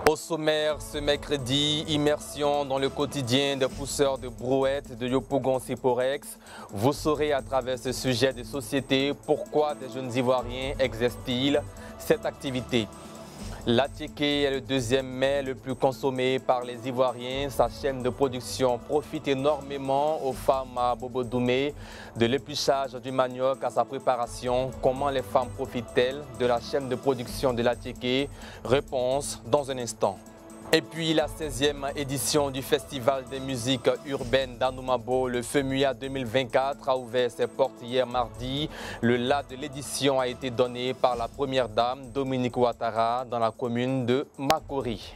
Au sommaire, ce mercredi, immersion dans le quotidien des pousseurs de brouettes de Yopougon-Siporex. Vous saurez à travers ce sujet de société pourquoi des jeunes Ivoiriens exercent-ils cette activité. L'attiéké est le deuxième mets le plus consommé par les Ivoiriens. Sa chaîne de production profite énormément aux femmes à Bobo-Doumé. De l'épluchage du manioc à sa préparation, comment les femmes profitent-elles de la chaîne de production de l'attiéké? Réponse dans un instant. Et puis la 16e édition du Festival des musiques urbaines d'Anoumabo, le FEMUIA 2024, a ouvert ses portes hier mardi. Le lot de l'édition a été donné par la première dame Dominique Ouattara dans la commune de Makori.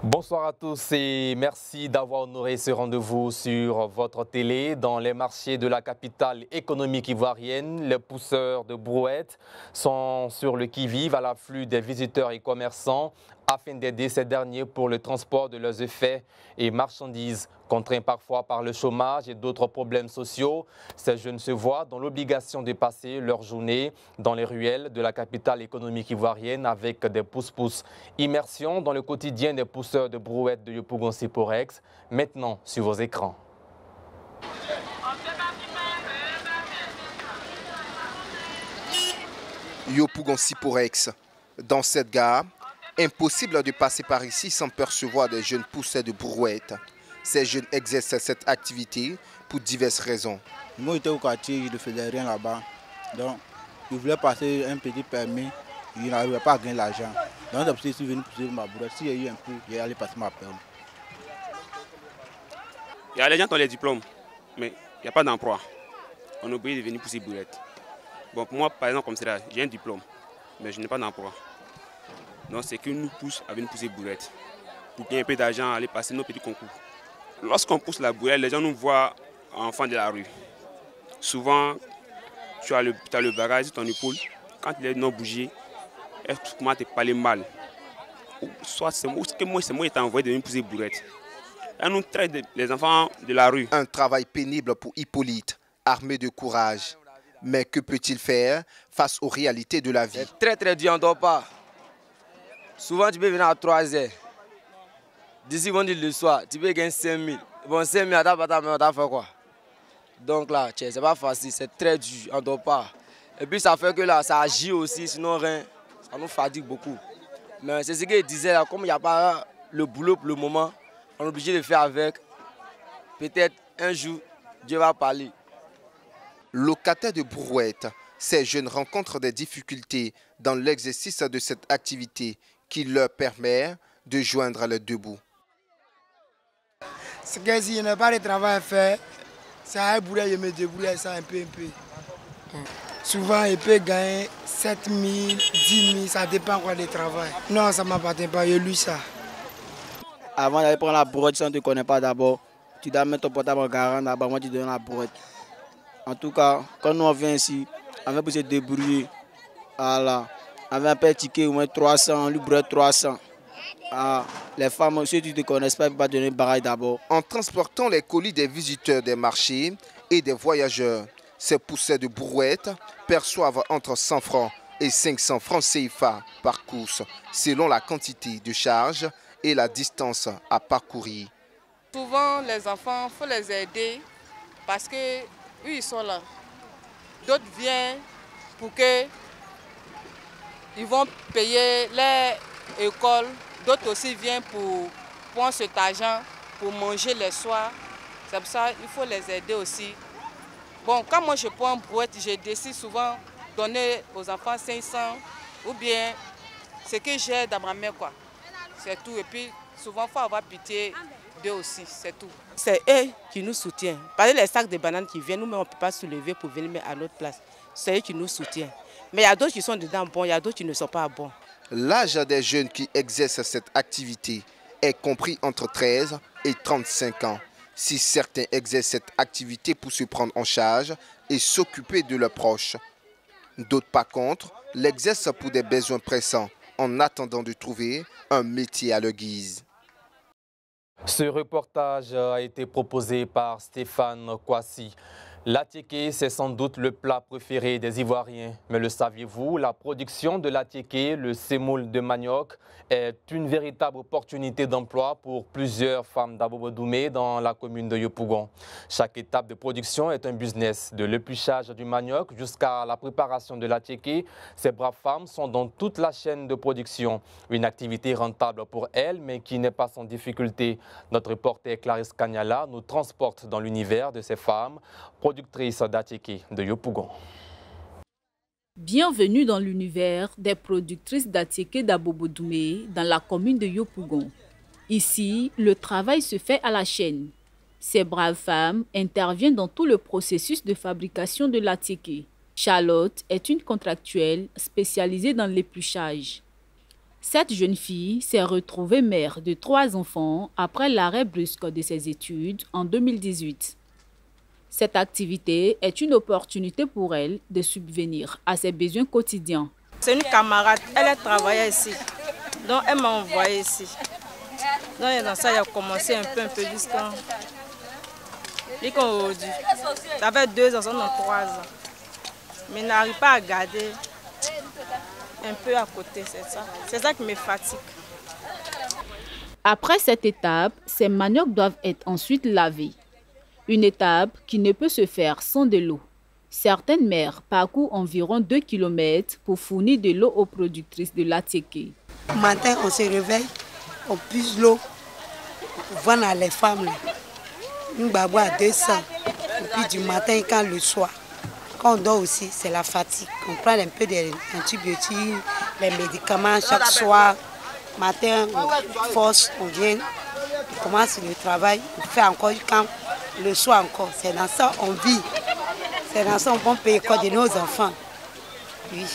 Bonsoir à tous et merci d'avoir honoré ce rendez-vous sur votre télé. Dans les marchés de la capitale économique ivoirienne, les pousseurs de brouettes sont sur le qui-vive à l'afflux des visiteurs et commerçants afin d'aider ces derniers pour le transport de leurs effets et marchandises. Contraints parfois par le chômage et d'autres problèmes sociaux, ces jeunes se voient dans l'obligation de passer leur journée dans les ruelles de la capitale économique ivoirienne avec des pousse-pousse. Immersion dans le quotidien des pousseurs de brouettes de Yopougon-Siporex, maintenant sur vos écrans. Yopougon-Siporex. Dans cette gare, impossible de passer par ici sans percevoir des jeunes pousseurs de brouettes. Ces jeunes exercent cette activité pour diverses raisons. Moi, j'étais au quartier, je ne faisais rien là-bas. Donc, je voulais passer un petit permis, je n'arrivais pas à gagner l'argent. Donc, c'est pour ça que je suis venu pousser ma brouette. Si j'ai eu un peu, j'allais passer ma permis. Les gens ont les diplômes, mais il n'y a pas d'emploi. On est obligé de venir pousser brouette. Bon, pour moi, par exemple, comme c'est là, j'ai un diplôme, mais je n'ai pas d'emploi. Donc, c'est que nous pousse à venir pousser brouette. Pour gagner un peu d'argent, aller passer nos petits concours. Lorsqu'on pousse la brouette, les gens nous voient enfants de la rue. Souvent, tu as le bagage sur ton épaule. Quand il est non bougé, elle commence à te parler mal. Ou soit c'est moi qui t'ai envoyé de venir pousser brouette. Elle nous traite les enfants de la rue. Un travail pénible pour Hippolyte, armé de courage. Mais que peut-il faire face aux réalités de la vie? C'est très dur, on ne dort pas. Souvent, tu peux venir à 3 heures. D'ici, on dit le soir, tu peux gagner 5 000. Bon, 5 000, on t'a fait quoi? Donc là, c'est pas facile, c'est très dur, on ne dort pas. Et puis, ça fait que là, ça agit aussi, sinon rien, ça nous fatigue beaucoup. Mais c'est ce qu'il disait là, comme il n'y a pas le boulot pour le moment, on est obligé de faire avec. Peut-être un jour, Dieu va parler. Locataires de brouettes, ces jeunes rencontrent des difficultés dans l'exercice de cette activité qui leur permet de joindre les deux bouts. C'est que si je n'ai pas de travail à faire, ça a boulot, je me débrouille ça un peu. Souvent, je peux gagner 7 000, 10 000, ça dépend quoi du travail. Non, ça ne m'appartient pas, je lu ça. Avant d'aller prendre la brouette, si on ne te connaît pas d'abord, tu dois mettre ton portable en garant d'abord, moi tu donnes la brouette. En tout cas, quand nous on vient ici, on vient pour se débrouiller. Voilà. On vient payer ticket au moins 300, lui brouette 300. Ah, les femmes, ceux qui ne te connaissent pas, ils ne peuvent pas donner baraille d'abord. En transportant les colis des visiteurs des marchés et des voyageurs, ces pousseurs de brouettes perçoivent entre 100 francs et 500 francs CFA par course, selon la quantité de charge et la distance à parcourir. Souvent, les enfants, il faut les aider parce que eux, ils sont là. D'autres viennent pour qu'ils vont payer les écoles. D'autres aussi viennent pour prendre cet argent pour manger les soirs. C'est pour ça qu'il faut les aider aussi. Bon, quand moi je prends une brouette, je décide souvent de donner aux enfants 500 ou bien ce que j'ai dans ma main, quoi. C'est tout. Et puis souvent, il faut avoir pitié d'eux aussi, c'est tout. C'est eux qui nous soutiennent. Par exemple, les sacs de bananes qui viennent, nous-mêmes, on ne peut pas soulever pour venir mettre à notre place. C'est eux qui nous soutiennent. Mais il y a d'autres qui sont dedans bons, il y a d'autres qui ne sont pas bons. L'âge des jeunes qui exercent cette activité est compris entre 13 et 35 ans. Si certains exercent cette activité pour se prendre en charge et s'occuper de leurs proches, d'autres par contre l'exercent pour des besoins pressants en attendant de trouver un métier à leur guise. Ce reportage a été proposé par Stéphane Kwasi. L'attiéké, c'est sans doute le plat préféré des Ivoiriens. Mais le saviez-vous, la production de l'attiéké, le semoule de manioc, est une véritable opportunité d'emploi pour plusieurs femmes d'Abobo-Doumé dans la commune de Yopougon. Chaque étape de production est un business, de l'épluchage du manioc jusqu'à la préparation de l'attiéké. Ces braves femmes sont dans toute la chaîne de production. Une activité rentable pour elles, mais qui n'est pas sans difficulté. Notre reporter Clarisse Kanyala nous transporte dans l'univers de ces femmes, productrice d'attiéké de Yopougon. Bienvenue dans l'univers des productrices d'attiéké d'Abobo-Doumé dans la commune de Yopougon. Ici, le travail se fait à la chaîne. Ces braves femmes interviennent dans tout le processus de fabrication de l'attiéké. Charlotte est une contractuelle spécialisée dans l'épluchage. Cette jeune fille s'est retrouvée mère de 3 enfants après l'arrêt brusque de ses études en 2018. Cette activité est une opportunité pour elle de subvenir à ses besoins quotidiens. C'est une camarade, elle a travaillé ici, donc elle m'a envoyé ici. Donc dans ça, il a commencé un peu jusqu'à aujourd'hui. Ça fait 2 ans, ça fait 3 ans. Mais il n'arrive pas à garder un peu à côté, c'est ça qui me fatigue. Après cette étape, ces maniocs doivent être ensuite lavés. Une étape qui ne peut se faire sans de l'eau. Certaines mères parcourent environ 2 km pour fournir de l'eau aux productrices de l'attiéké. Le matin, on se réveille, on puise l'eau, on vend à les femmes. Nous bavons à 200. Et puis du matin, quand le soir, quand on dort aussi, c'est la fatigue. On prend un peu d'antibiotiques, les médicaments chaque soir. Matin, on force, on vient, on commence le travail, on fait encore quand le soir encore. C'est dans ça qu'on vit. C'est dans ça qu'on paye l'école de nos enfants. Oui.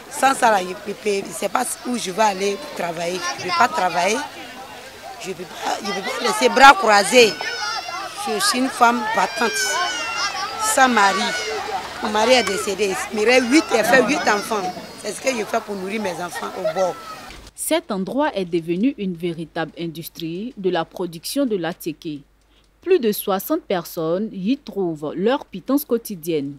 Sans ça, là, je ne sais pas où je vais aller travailler. Je ne vais pas travailler. Je ne peux pas laisser bras croisés. Je suis une femme battante, sans mari. Mon mari est décédé. Il me reste 8, elle fait 8 enfants. C'est ce que je fais pour nourrir mes enfants au bord. Cet endroit est devenu une véritable industrie de la production de l'attiéké. Plus de 60 personnes y trouvent leur pitance quotidienne.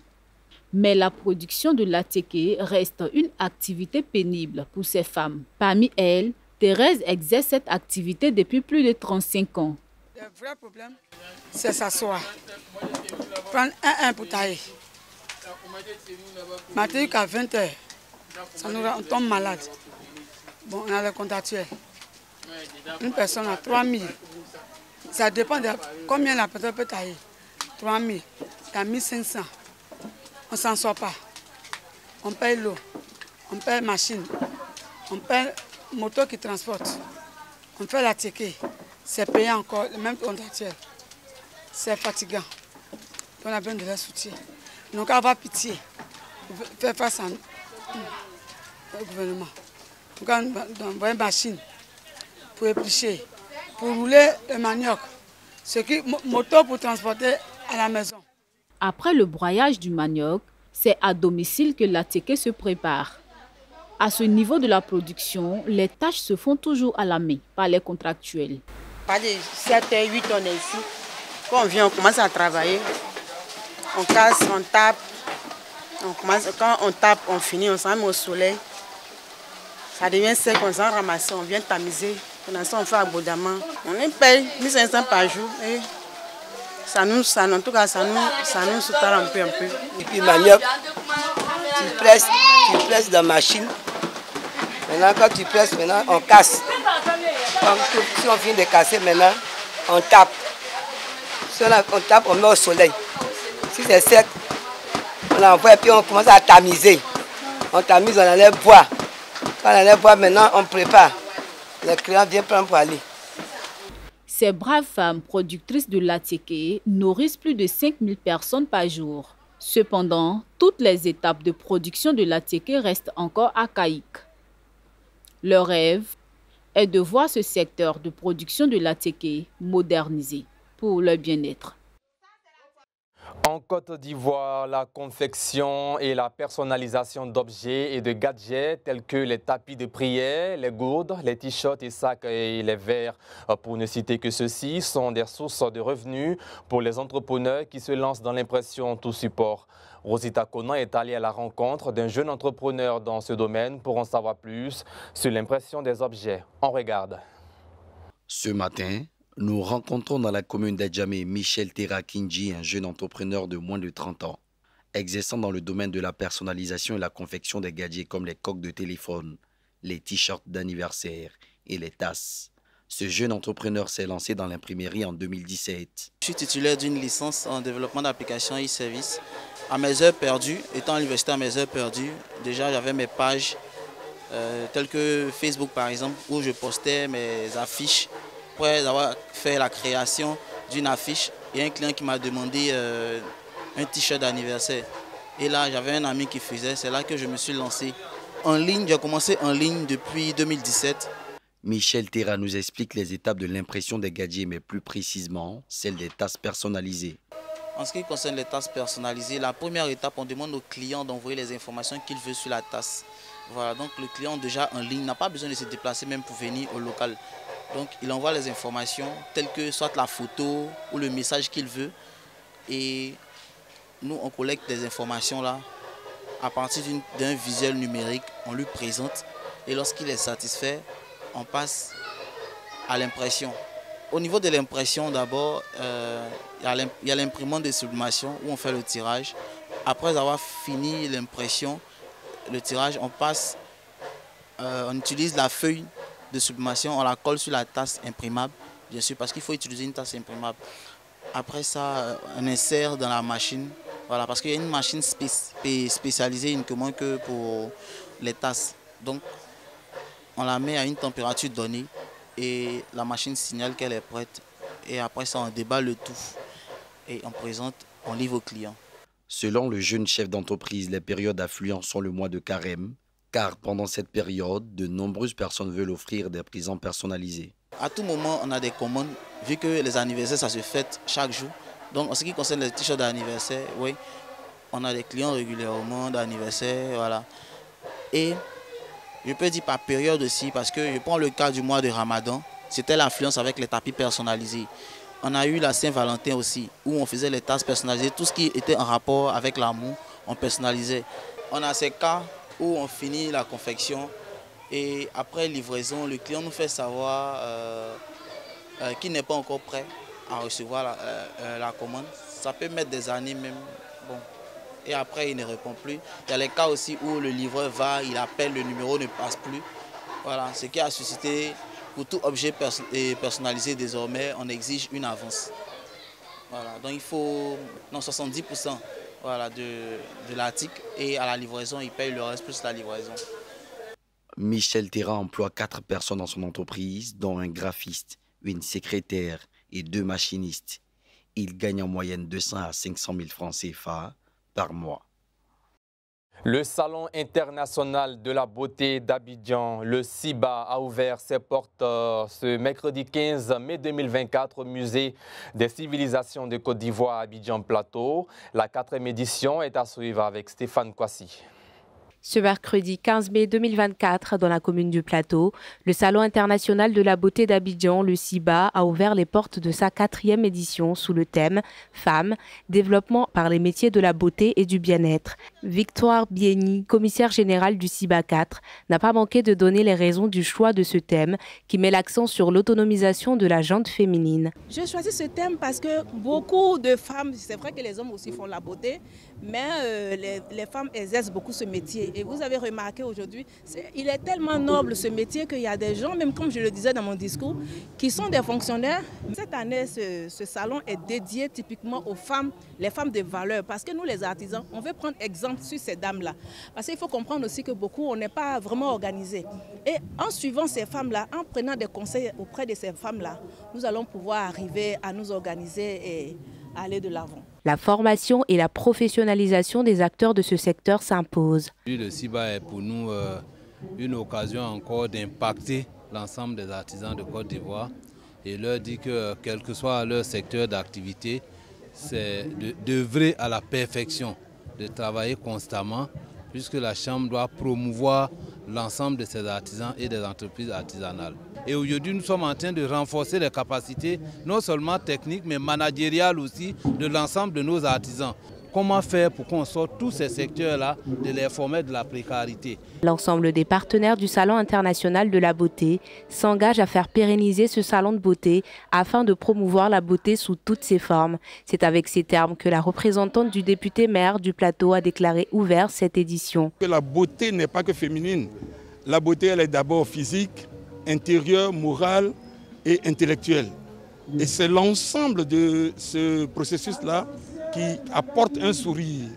Mais la production de l'attiéké reste une activité pénible pour ces femmes. Parmi elles, Thérèse exerce cette activité depuis plus de 35 ans. Le vrai problème, c'est s'asseoir. Prendre un pour tailler. Matin jusqu'à 20h, on tombe malade. Bon, on a le contractuel. Une personne a 3 000. Ça dépend de combien la personne peut tailler. 3 000, il y a 1 500. On ne s'en sort pas. On paye l'eau, on paye machine, on paye moto qui transporte. On fait l'attiéké. C'est payant encore, le même contractuel. C'est fatigant. On a besoin de leur soutien. Donc, avoir pitié, faire face au gouvernement. Donc, on envoie une machine pour éplucher, pour rouler le manioc, ce qui moto pour transporter à la maison. Après le broyage du manioc, c'est à domicile que l'attiéké se prépare. À ce niveau de la production, les tâches se font toujours à la main par les contractuels. Pas de 7 h 8 on est ici. Quand on vient, on commence à travailler. On casse, on tape. Quand on tape, on finit, on s'en met au soleil. Ça devient sec, on s'en ramasse, on vient tamiser. Pendant ça, on fait abondamment. On les paye 1 500 par jour. Et en tout cas, ça nous soutient un peu. Et puis manioc, tu presses dans la machine. Maintenant, quand tu presses, maintenant, on casse. Si on finit de casser, maintenant, on tape. Si on tape, on met au soleil. Si c'est sec, on l'envoie et puis on commence à tamiser. On tamise, on allait boire. Quand on allait boire, maintenant, on prépare. Les clients viennent prendre pour aller. Ces braves femmes productrices de l'attiéké nourrissent plus de 5000 personnes par jour. Cependant, toutes les étapes de production de l'attiéké restent encore archaïques. Leur rêve est de voir ce secteur de production de l'attiéké modernisé pour leur bien-être. En Côte d'Ivoire, la confection et la personnalisation d'objets et de gadgets tels que les tapis de prière, les gourdes, les t-shirts et sacs et les verres, pour ne citer que ceux-ci, sont des sources de revenus pour les entrepreneurs qui se lancent dans l'impression tout support. Rosita Conan est allée à la rencontre d'un jeune entrepreneur dans ce domaine pour en savoir plus sur l'impression des objets. On regarde. Ce matin, nous rencontrons dans la commune d'Adjamé Michel Terakinji, un jeune entrepreneur de moins de 30 ans, exerçant dans le domaine de la personnalisation et la confection des gadgets comme les coques de téléphone, les t-shirts d'anniversaire et les tasses. Ce jeune entrepreneur s'est lancé dans l'imprimerie en 2017. Je suis titulaire d'une licence en développement d'applications e-service. À mes heures perdues, étant à l'université à mes heures perdues, déjà j'avais mes pages telles que Facebook par exemple, où je postais mes affiches. Après avoir fait la création d'une affiche, il y a un client qui m'a demandé un t-shirt d'anniversaire. Et là, j'avais un ami qui faisait, c'est là que je me suis lancé. En ligne, j'ai commencé en ligne depuis 2017. Michel Terra nous explique les étapes de l'impression des gadgets, mais plus précisément, celle des tasses personnalisées. En ce qui concerne les tasses personnalisées, la première étape, on demande au client d'envoyer les informations qu'il veut sur la tasse. Voilà, donc le client déjà en ligne n'a pas besoin de se déplacer même pour venir au local. Donc il envoie les informations telles que soit la photo ou le message qu'il veut. Et nous on collecte des informations là à partir d'un visuel numérique, on lui présente. Et lorsqu'il est satisfait, on passe à l'impression. Au niveau de l'impression d'abord, il y a l'imprimante de sublimation où on fait le tirage. Après avoir fini l'impression, le tirage, on utilise la feuille de sublimation, on la colle sur la tasse imprimable, bien sûr, parce qu'il faut utiliser une tasse imprimable. Après ça, on insère dans la machine, voilà, parce qu'il y a une machine spécialisée uniquement que pour les tasses. Donc, on la met à une température donnée et la machine signale qu'elle est prête. Et après ça, on déballe le tout et on présente, on livre au client. Selon le jeune chef d'entreprise, les périodes affluentes sont le mois de carême, car pendant cette période, de nombreuses personnes veulent offrir des présents personnalisés. À tout moment, on a des commandes, vu que les anniversaires, ça se fête chaque jour. Donc, en ce qui concerne les t-shirts d'anniversaire, oui, on a des clients régulièrement d'anniversaire, voilà. Et je peux dire par période aussi, parce que je prends le cas du mois de Ramadan, c'était l'affluence avec les tapis personnalisés. On a eu la Saint-Valentin aussi, où on faisait les tasses personnalisées, tout ce qui était en rapport avec l'amour, on personnalisait. On a ces cas où on finit la confection et après livraison, le client nous fait savoir qu'il n'est pas encore prêt à recevoir la commande. Ça peut mettre des années même. Bon. Et après, il ne répond plus. Il y a les cas aussi où le livreur va, il appelle, le numéro ne passe plus. Voilà, ce qui a suscité, pour tout objet personnalisé désormais, on exige une avance. Voilà, donc il faut 70% voilà, de l'article et à la livraison, il paye le reste plus la livraison. Michel Terra emploie 4 personnes dans son entreprise, dont un graphiste, une secrétaire et 2 machinistes. Il gagne en moyenne 200 à 500 000 francs CFA par mois. Le Salon international de la beauté d'Abidjan, le SIBA, a ouvert ses portes ce mercredi 15 mai 2024 au Musée des civilisations de Côte d'Ivoire à Abidjan Plateau. La 4e édition est à suivre avec Stéphane Kwasi. Ce mercredi 15 mai 2024, dans la commune du Plateau, le Salon international de la beauté d'Abidjan, le SIBA, a ouvert les portes de sa 4e édition sous le thème « Femmes, développement par les métiers de la beauté et du bien-être ». Victoire Bieni, commissaire générale du SIBA 4, n'a pas manqué de donner les raisons du choix de ce thème qui met l'accent sur l'autonomisation de la gente féminine. J'ai choisi ce thème parce que beaucoup de femmes, c'est vrai que les hommes aussi font la beauté, mais les femmes exercent beaucoup ce métier. Et vous avez remarqué aujourd'hui, il est tellement noble ce métier qu'il y a des gens, même comme je le disais dans mon discours, qui sont des fonctionnaires. Cette année, ce salon est dédié typiquement aux femmes, les femmes de valeur. Parce que nous, les artisans, on veut prendre exemple sur ces dames-là. Parce qu'il faut comprendre aussi que beaucoup, on n'est pas vraiment organisés. Et en suivant ces femmes-là, en prenant des conseils auprès de ces femmes-là, nous allons pouvoir arriver à nous organiser et aller de l'avant. La formation et la professionnalisation des acteurs de ce secteur s'imposent. Le SIBA est pour nous une occasion encore d'impacter l'ensemble des artisans de Côte d'Ivoire et leur dire que quel que soit leur secteur d'activité, c'est d'œuvrer à la perfection, de travailler constamment, puisque la Chambre doit promouvoir l'ensemble de ses artisans et des entreprises artisanales. Et aujourd'hui, nous sommes en train de renforcer les capacités, non seulement techniques, mais managériales aussi, de l'ensemble de nos artisans. Comment faire pour qu'on sorte tous ces secteurs-là de les former de la précarité? L'ensemble des partenaires du Salon international de la beauté s'engagent à faire pérenniser ce salon de beauté afin de promouvoir la beauté sous toutes ses formes. C'est avec ces termes que la représentante du député maire du Plateau a déclaré ouvert cette édition. La beauté n'est pas que féminine. La beauté, elle est d'abord physique, intérieure, morale et intellectuelle. Et c'est l'ensemble de ce processus-là qui apporte un sourire.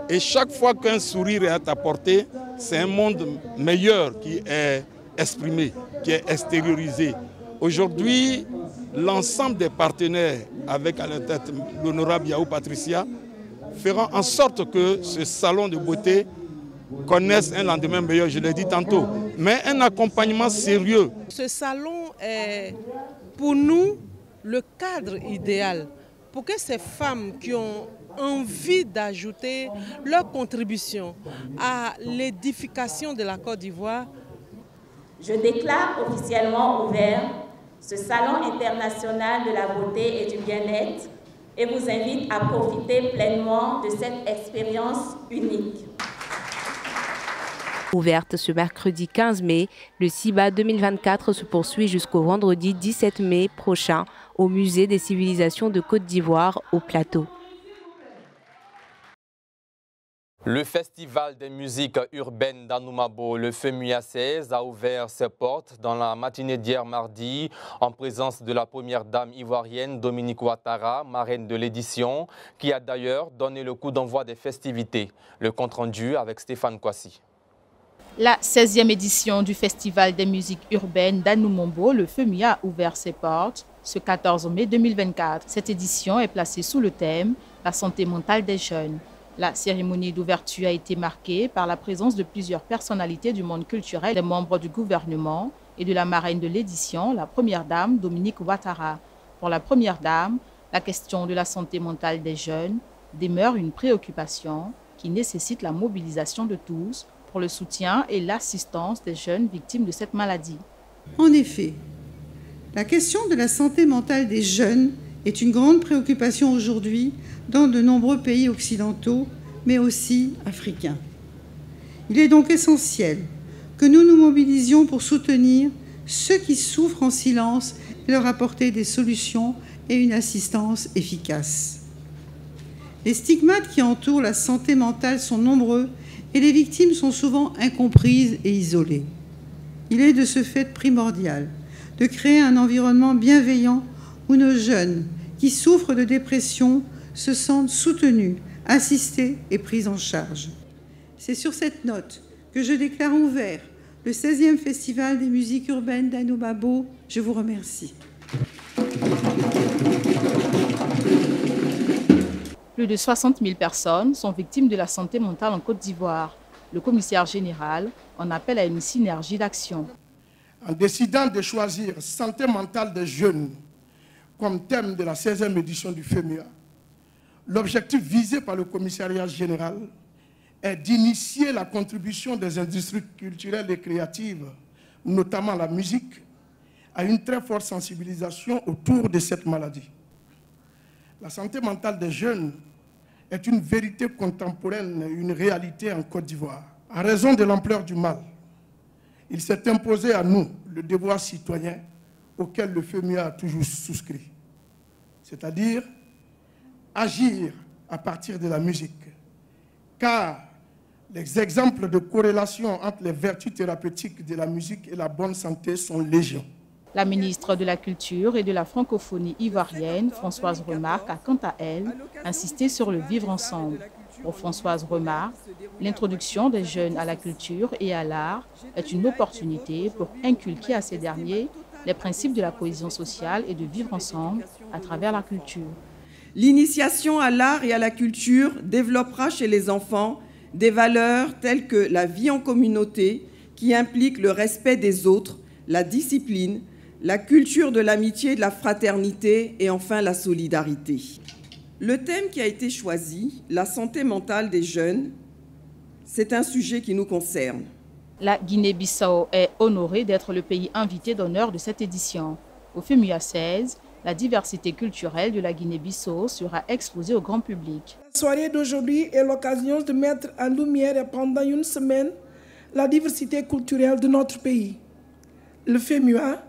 Et chaque fois qu'un sourire est apporté, c'est un monde meilleur qui est exprimé, qui est extériorisé. Aujourd'hui, l'ensemble des partenaires, avec à la tête l'honorable Yahou Patricia, feront en sorte que ce salon de beauté connaisse un lendemain meilleur, je l'ai dit tantôt, mais un accompagnement sérieux. Ce salon est pour nous le cadre idéal pour que ces femmes qui ont envie d'ajouter leur contribution à l'édification de la Côte d'Ivoire. Je déclare officiellement ouvert ce salon international de la beauté et du bien-être et vous invite à profiter pleinement de cette expérience unique. Ouverte ce mercredi 15 mai, le SIBA 2024 se poursuit jusqu'au vendredi 17 mai prochain au Musée des civilisations de Côte d'Ivoire au Plateau. Le Festival des musiques urbaines d'Anoumabo, le FEMUA 16, a ouvert ses portes dans la matinée d'hier mardi en présence de la première dame ivoirienne Dominique Ouattara, marraine de l'édition, qui a d'ailleurs donné le coup d'envoi des festivités. Le compte-rendu avec Stéphane Kouassi. La 16e édition du Festival des musiques urbaines d'Anoumabo, le FEMUA, a ouvert ses portes ce 14 mai 2024. Cette édition est placée sous le thème « La santé mentale des jeunes ». La cérémonie d'ouverture a été marquée par la présence de plusieurs personnalités du monde culturel, des membres du gouvernement et de la marraine de l'édition, la première dame Dominique Ouattara. Pour la première dame, la question de la santé mentale des jeunes demeure une préoccupation qui nécessite la mobilisation de tous pour le soutien et l'assistance des jeunes victimes de cette maladie. En effet, la question de la santé mentale des jeunes est une grande préoccupation aujourd'hui dans de nombreux pays occidentaux, mais aussi africains. Il est donc essentiel que nous nous mobilisions pour soutenir ceux qui souffrent en silence et leur apporter des solutions et une assistance efficace. Les stigmates qui entourent la santé mentale sont nombreux et les victimes sont souvent incomprises et isolées. Il est de ce fait primordial de créer un environnement bienveillant où nos jeunes qui souffrent de dépression se sentent soutenus, assistés et pris en charge. C'est sur cette note que je déclare ouvert le 16e Festival des musiques urbaines d'Anoumabo. Je vous remercie. Plus de 60 000 personnes sont victimes de la santé mentale en Côte d'Ivoire. Le commissaire général en appelle à une synergie d'action. En décidant de choisir santé mentale des jeunes comme thème de la 16e édition du FEMUA, l'objectif visé par le commissariat général est d'initier la contribution des industries culturelles et créatives, notamment la musique, à une très forte sensibilisation autour de cette maladie. La santé mentale des jeunes est une vérité contemporaine, une réalité en Côte d'Ivoire. En raison de l'ampleur du mal, il s'est imposé à nous le devoir citoyen auquel le FEMUA a toujours souscrit, c'est-à-dire agir à partir de la musique, car les exemples de corrélation entre les vertus thérapeutiques de la musique et la bonne santé sont légion. La ministre de la Culture et de la Francophonie ivoirienne, Françoise Remarque, a quant à elle insisté sur le vivre ensemble. Pour Françoise Remarque, l'introduction des jeunes à la culture et à l'art est une opportunité pour inculquer à ces derniers les principes de la cohésion sociale et de vivre ensemble à travers la culture. L'initiation à l'art et à la culture développera chez les enfants des valeurs telles que la vie en communauté, qui implique le respect des autres, la discipline, la culture de l'amitié et de la fraternité et enfin la solidarité. Le thème qui a été choisi, la santé mentale des jeunes, c'est un sujet qui nous concerne. La Guinée-Bissau est honorée d'être le pays invité d'honneur de cette édition. Au FEMUA 16, la diversité culturelle de la Guinée-Bissau sera exposée au grand public. La soirée d'aujourd'hui est l'occasion de mettre en lumière pendant une semaine la diversité culturelle de notre pays. Le FEMUA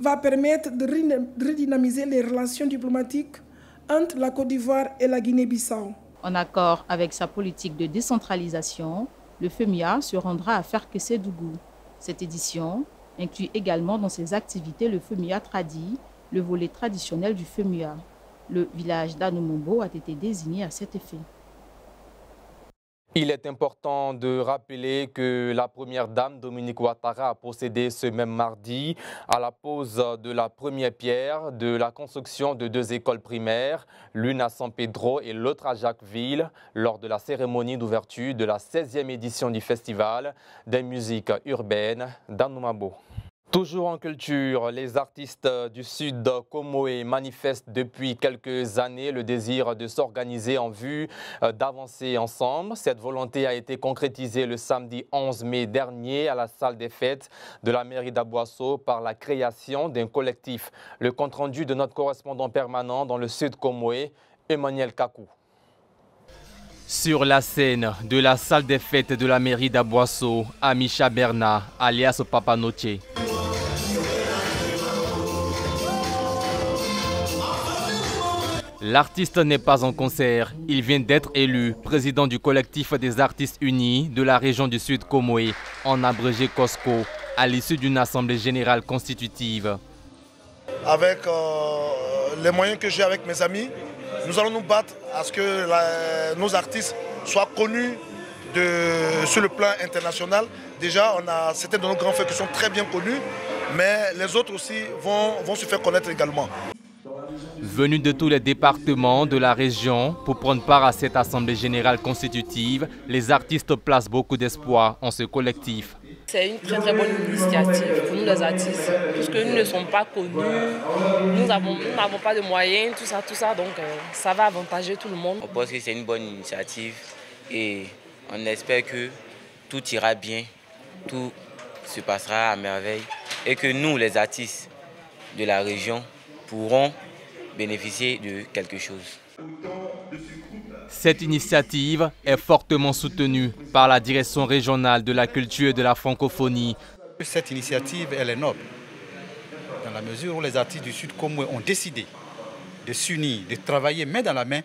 va permettre de redynamiser les relations diplomatiques entre la Côte d'Ivoire et la Guinée-Bissau. En accord avec sa politique de décentralisation, le FEMUA se rendra à Farkessé-Dougou. Cette édition inclut également dans ses activités le FEMUA Tradi, le volet traditionnel du FEMUA. Le village d'Anoumombo a été désigné à cet effet. Il est important de rappeler que la première dame Dominique Ouattara a procédé ce même mardi à la pose de la première pierre de la construction de 2 écoles primaires, l'une à San Pedro et l'autre à Jacquesville, lors de la cérémonie d'ouverture de la 16e édition du Festival des musiques urbaines d'Anoumombo. Toujours en culture, les artistes du Sud Comoé manifestent depuis quelques années le désir de s'organiser en vue d'avancer ensemble. Cette volonté a été concrétisée le samedi 11 mai dernier à la salle des fêtes de la mairie d'Aboisseau par la création d'un collectif. Le compte-rendu de notre correspondant permanent dans le Sud Comoé, Emmanuel Kakou. Sur la scène de la salle des fêtes de la mairie d'Aboisseau, Amisha Berna, alias Papa Noche. L'artiste n'est pas en concert. Il vient d'être élu président du collectif des artistes unis de la région du Sud Comoé, en abrégé COSCO, à l'issue d'une assemblée générale constitutive. Avec les moyens que j'ai avec mes amis, nous allons nous battre à ce que nos artistes soient connus sur le plan international. Déjà, on a certains de nos grands frères qui sont très bien connus, mais les autres aussi vont se faire connaître également. Venus de tous les départements de la région pour prendre part à cette assemblée générale constitutive, les artistes placent beaucoup d'espoir en ce collectif. C'est une très très bonne initiative pour nous les artistes, puisque nous ne sommes pas connus, nous n'avons pas de moyens, tout ça, donc ça va avantager tout le monde. On pense que c'est une bonne initiative et on espère que tout ira bien, tout se passera à merveille et que nous, les artistes de la région, pourront bénéficier de quelque chose. Cette initiative est fortement soutenue par la direction régionale de la culture et de la francophonie. Cette initiative, elle est noble, dans la mesure où les artistes du Sud Comoé ont décidé de s'unir, de travailler main dans la main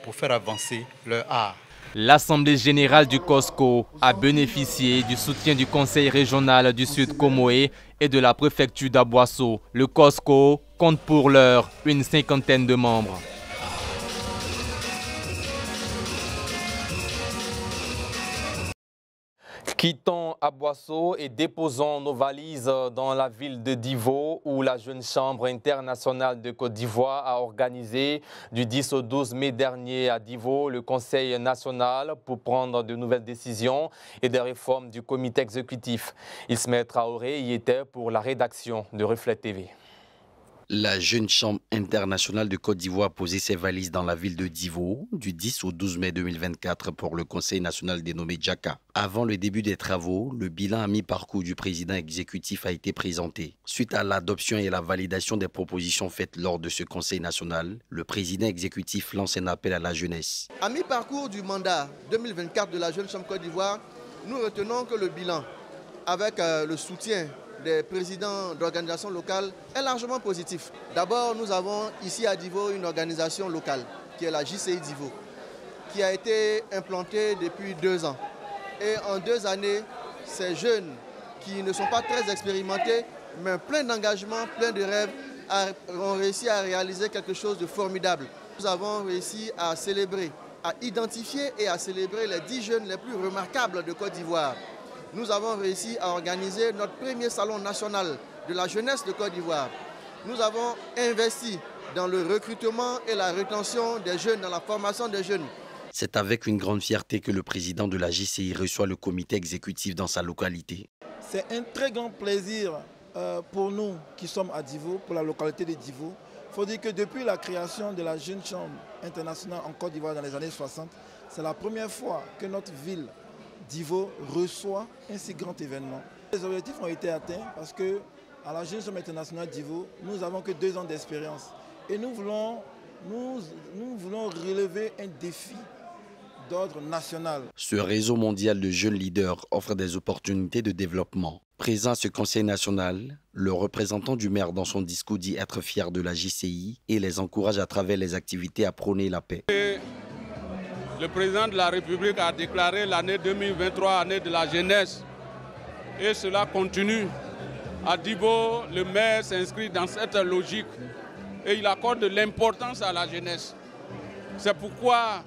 pour faire avancer leur art. L'Assemblée générale du COSCO a bénéficié du soutien du Conseil régional du Sud Comoé et de la préfecture d'Aboisseau. Le COSCO compte pour l'heure une 50aine de membres. Quittons Aboisseau et déposons nos valises dans la ville de Divo où la Jeune Chambre internationale de Côte d'Ivoire a organisé du 10 au 12 mai dernier à Divo le Conseil national pour prendre de nouvelles décisions et des réformes du comité exécutif. Ismaël Traoré y était pour la rédaction de Reflet TV. La Jeune Chambre internationale de Côte d'Ivoire a posé ses valises dans la ville de Divo du 10 au 12 mai 2024 pour le Conseil national dénommé Djaka. Avant le début des travaux, le bilan à mi-parcours du président exécutif a été présenté. Suite à l'adoption et la validation des propositions faites lors de ce Conseil national, le président exécutif lance un appel à la jeunesse. À mi-parcours du mandat 2024 de la Jeune Chambre Côte d'Ivoire, nous retenons que le bilan, avec le soutien des présidents d'organisations locales, est largement positif. D'abord, nous avons ici à Divo une organisation locale, qui est la JCI Divo, qui a été implantée depuis 2 ans. Et en 2 années, ces jeunes qui ne sont pas très expérimentés, mais pleins d'engagement, pleins de rêves, ont réussi à réaliser quelque chose de formidable. Nous avons réussi à célébrer, à identifier et à célébrer les 10 jeunes les plus remarquables de Côte d'Ivoire. Nous avons réussi à organiser notre premier salon national de la jeunesse de Côte d'Ivoire. Nous avons investi dans le recrutement et la rétention des jeunes, dans la formation des jeunes. C'est avec une grande fierté que le président de la JCI reçoit le comité exécutif dans sa localité. C'est un très grand plaisir pour nous qui sommes à Divo, pour la localité de Divo, Il faut dire que depuis la création de la Jeune Chambre internationale en Côte d'Ivoire dans les années 60, c'est la première fois que notre ville d'Ivo reçoit un si grand événement. Les objectifs ont été atteints parce que à la Jeune Chambre internationale d'Ivo, nous n'avons que 2 ans d'expérience. Et nous voulons relever un défi d'ordre national. Ce réseau mondial de jeunes leaders offre des opportunités de développement. Présent à ce conseil national, le représentant du maire dans son discours dit être fier de la JCI et les encourage à travers les activités à prôner la paix. Le président de la République a déclaré l'année 2023 année de la jeunesse et cela continue. À Dibo, le maire s'inscrit dans cette logique et il accorde de l'importance à la jeunesse. C'est pourquoi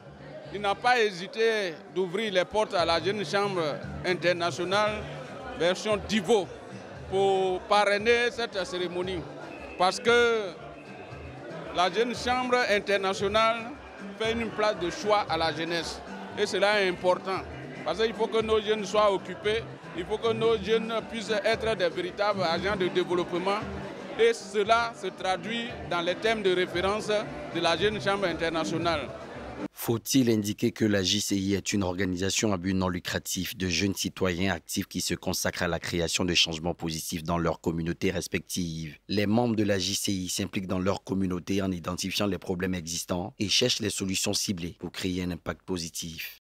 il n'a pas hésité d'ouvrir les portes à la Jeune Chambre internationale version Divo pour parrainer cette cérémonie. Parce que la Jeune Chambre internationale fait une place de choix à la jeunesse. Et cela est important. Parce qu'il faut que nos jeunes soient occupés, il faut que nos jeunes puissent être des véritables agents de développement. Et cela se traduit dans les thèmes de référence de la Jeune Chambre internationale. Faut-il indiquer que la JCI est une organisation à but non lucratif de jeunes citoyens actifs qui se consacrent à la création de changements positifs dans leurs communautés respectives. Les membres de la JCI s'impliquent dans leur communauté en identifiant les problèmes existants et cherchent les solutions ciblées pour créer un impact positif.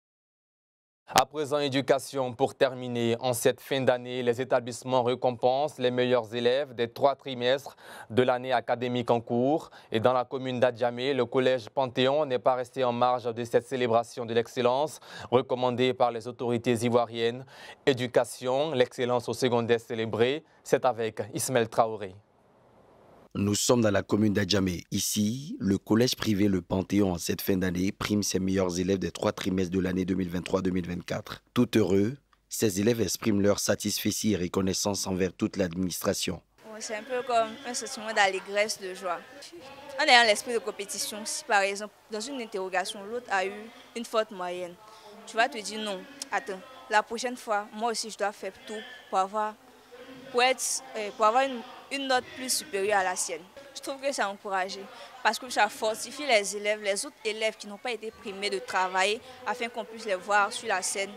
À présent, éducation. Pour terminer, en cette fin d'année, les établissements récompensent les meilleurs élèves des 3 trimestres de l'année académique en cours. Et dans la commune d'Adjamé, le collège Panthéon n'est pas resté en marge de cette célébration de l'excellence recommandée par les autorités ivoiriennes. Éducation, l'excellence au secondaire célébrée, c'est avec Ismaël Traoré. Nous sommes dans la commune d'Adjamé. Ici, le collège privé Le Panthéon en cette fin d'année prime ses meilleurs élèves des 3 trimestres de l'année 2023-2024. Tout heureux, ces élèves expriment leur satisfaction et reconnaissance envers toute l'administration. C'est un peu comme un sentiment d'allégresse, de joie. En ayant l'esprit de compétition, si par exemple, dans une interrogation, l'autre a eu une faute moyenne, tu vas te dire non, attends, la prochaine fois, moi aussi je dois faire tout pour avoir une note plus supérieure à la sienne. Je trouve que c'est encouragé parce que ça fortifie les élèves, les autres élèves qui n'ont pas été primés de travailler afin qu'on puisse les voir sur la scène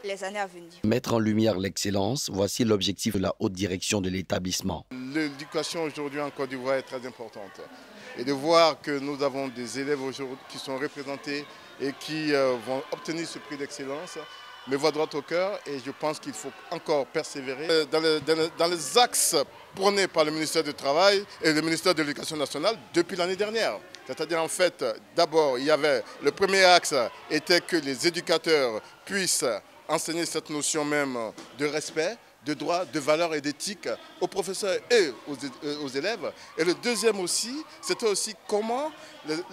les années à venir. Mettre en lumière l'excellence, voici l'objectif de la haute direction de l'établissement. L'éducation aujourd'hui en Côte d'Ivoire est très importante. Et de voir que nous avons des élèves aujourd'hui qui sont représentés et qui vont obtenir ce prix d'excellence me voit droit au cœur et je pense qu'il faut encore persévérer. Dans les axes prônés par le ministère du Travail et le ministère de l'Éducation nationale depuis l'année dernière. C'est-à-dire en fait, d'abord, il y avait le premier axe était que les éducateurs puissent enseigner cette notion même de respect, de droit, de valeur et d'éthique aux professeurs et aux élèves. Et le deuxième aussi, c'était aussi comment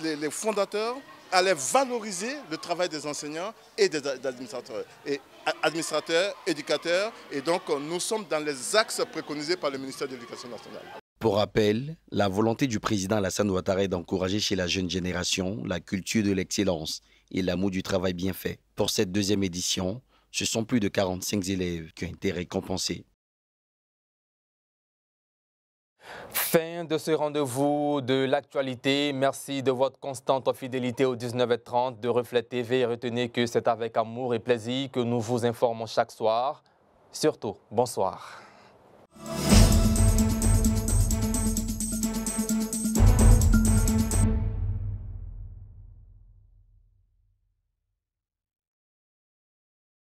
les fondateurs allaient valoriser le travail des enseignants et des administrateurs, éducateurs. Et donc, nous sommes dans les axes préconisés par le ministère de l'Éducation nationale. Pour rappel, la volonté du président Alassane Ouattara est d'encourager chez la jeune génération la culture de l'excellence et l'amour du travail bien fait. Pour cette 2e édition, ce sont plus de 45 élèves qui ont été récompensés. Fin de ce rendez-vous de l'actualité. Merci de votre constante fidélité au 19h30 de Reflet TV. Et retenez que c'est avec amour et plaisir que nous vous informons chaque soir. Surtout, bonsoir.